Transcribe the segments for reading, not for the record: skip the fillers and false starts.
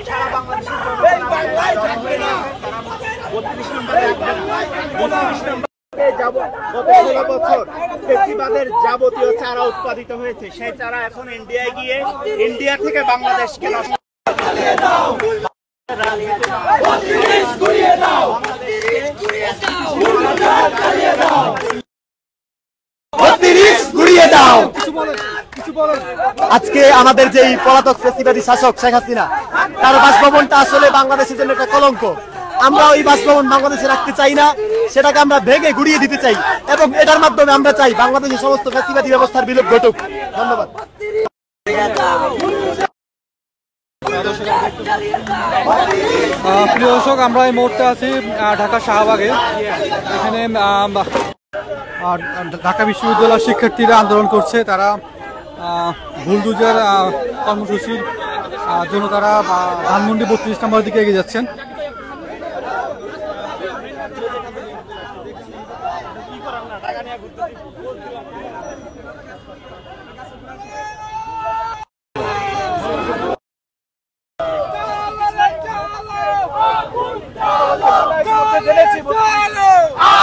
সারা বাংলাদেশের গত 16 বছর ফেসিবাদের যাবতীয় চারা উৎপাদিত হয়েছে, সেই চারা এখন ইন্ডিয়ায় গিয়ে ইন্ডিয়া থেকে বাংলাদেশকে নষ্ট আজকে আমাদের যে পলাতক ফেসিবাদী শাসক শেখ হাসিনা, তার বাসভবনটা আসলে বাংলাদেশের জন্য একটা কলঙ্ক। আমরা ওই বাসভবন বাংলাদেশে রাখতে চাই না, সেটাকে আমরা ভেঙে গুড়িয়ে দিতে চাই এবং এটার মাধ্যমে আমরা চাই বাংলাদেশের সমস্ত ফেসিবাদী ব্যবস্থার বিলোপ ঘটুক। ধন্যবাদ। প্রিয় দর্শক, আমরা এই মুহূর্তে আছি ঢাকা শাহবাগে। এখানে ঢাকা বিশ্ববিদ্যালয়ের শিক্ষার্থীরা আন্দোলন করছে। তারা বুলডোজার কর্মসূচির জন্য তারা ধানমন্ডি 32 নম্বরের দিকে এগিয়ে যাচ্ছেন।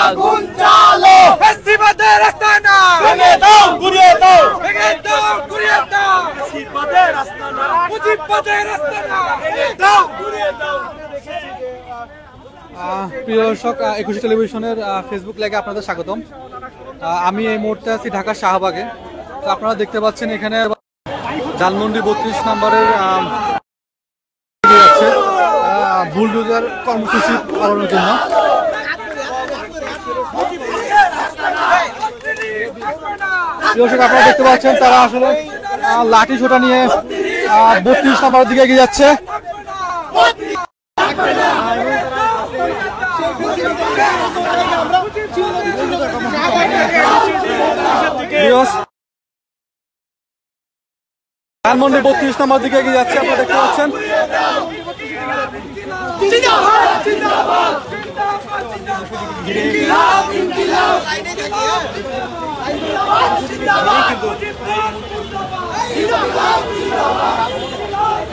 আগুন জ্বালো, ফেসিবাদের আস্তানা ভেঙে দাও, গুড়িয়ে দাও, ভেঙে দাও, গুড়িয়ে দাও, ফেসিবাদের আস্তানা, মুজিববাদের আস্তানা ভেঙে দাও, গুড়িয়ে দাও। প্রিয় দর্শক, 21 টেলিভিশনের ফেসবুক লাইভে আপনাদের স্বাগতম। আমি এই মুহূর্তে আছি ঢাকা শাহবাগে। তো আপনারা দেখতে পাচ্ছেন এখানে ধানমন্ডি 32 নম্বরের বুলডোজার কর্মসূচি পালনের জন্য। আপনারা দেখতে পাচ্ছেন তারা আসলে লাঠি ছোটা নিয়ে 32 নম্বরের দিকে এগিয়ে যাচ্ছে। ধানমন্ডি 32 নম্বর দিকে এগিয়ে যাচ্ছে, আপনারা দেখতে পাচ্ছেন।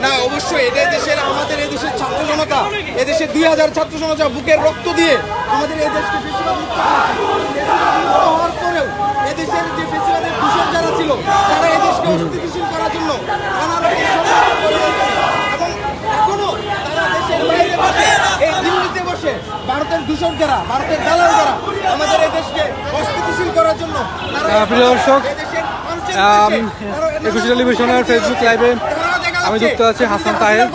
না, অবশ্যই এটা দেশের, আমাদের এই দেশের ছাত্র জনতা, এদেশের 2000 ছাত্র জনতা বুকের রক্ত দিয়ে আমাদের এই দেশকে হওয়ার পরেও এদেশের যে ফেসিবাদের দূষণ যারা ছিল, তারা এই দেশকে অস্থিতিশীল করার জন্য এবং এখনো তারা দেশের বাইরে বসে, এই দিল্লিতে বসে ভারতের দূষণ যারা, ভারতের দালাল যারা আমাদের এই দেশকে অস্থিতিশীল করার জন্য। প্রিয় দর্শক, 21 টেলিভিশনের ফেসবুক লাইভে আমি যুক্ত আছি হাসান তাহের।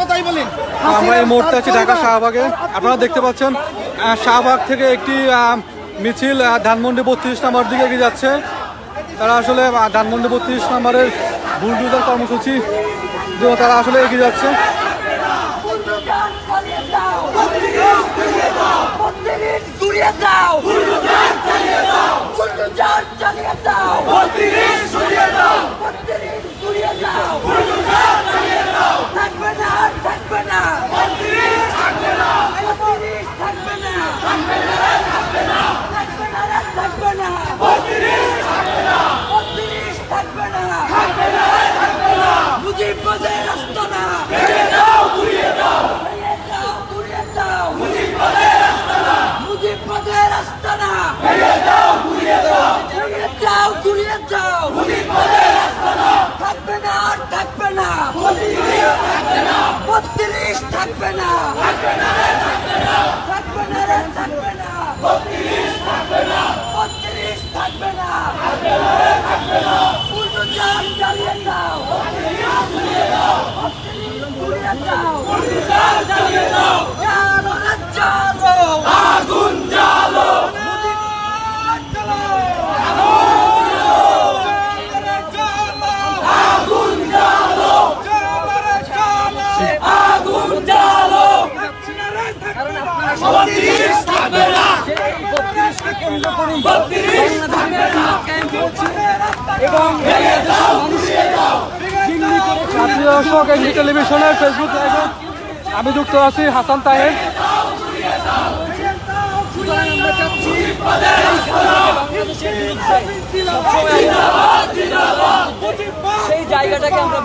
আমরা এই মুহূর্তে আছি ঢাকা শাহবাগে। আপনারা দেখতে পাচ্ছেন শাহবাগ থেকে একটি মিছিল ধানমন্ডি 32 নম্বর দিকে এগিয়ে যাচ্ছে। তারা আসলে ধানমন্ডি 32 নম্বরের বুলডোজার কর্মসূচি জন্য তারা আসলে এগিয়ে যাচ্ছে। মুজিববাদের আস্তানা ভেঙে দাও, গুড়িয়ে দাও, ভেঙে দাও, গুড়িয়ে দাও, মুজিববাদের আস্তানা, মুজিববাদের আস্তানা ভেঙে দাও, গুড়িয়ে দাও, ভেঙে দাও, গুড়িয়ে দাও, মুজিববাদের আস্তানা থাকবে না, আর থাকবে না, 32 থাকবে না, 32 থাকবে না, থাকবে না, থাকবে না, থাকবে না, থাকবে না, 32 থাকবে না, 32 থাকবে না, থাকবে না, থাকবে না, বুলডোজার চালিয়ে দাও, গুড়িয়ে দাও, গুড়িয়ে দাও, বুলডোজার চালিয়ে দাও, চালো রে চালো, আগুন জ্বালো, আগুন জ্বালো, আগুন জ্বালো, 32 থাকবে না, 32 থাকবে না, এবং ভেঙে দাও, গুড়িয়ে দাও। প্রিয় দর্শক, এই টেলিভিশনের ফেসবুক লাইভে আমি যুক্ত আছি হাসান তাহের। সেই জায়গাটাকে আমরা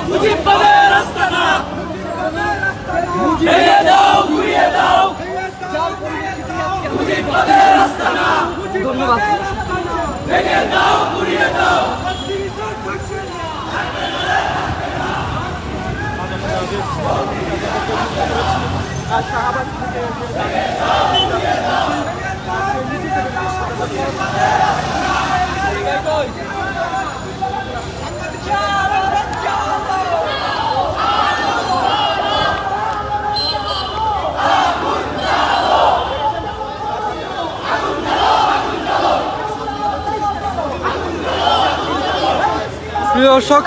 মুজিববাদের আস্তানা ভেঙে দাও, ঘুরিয়ে দাও। মুজিববাদের আস্তানা ভেঙে দাও, ঘুরিয়ে দাও। প্রিয় দর্শক,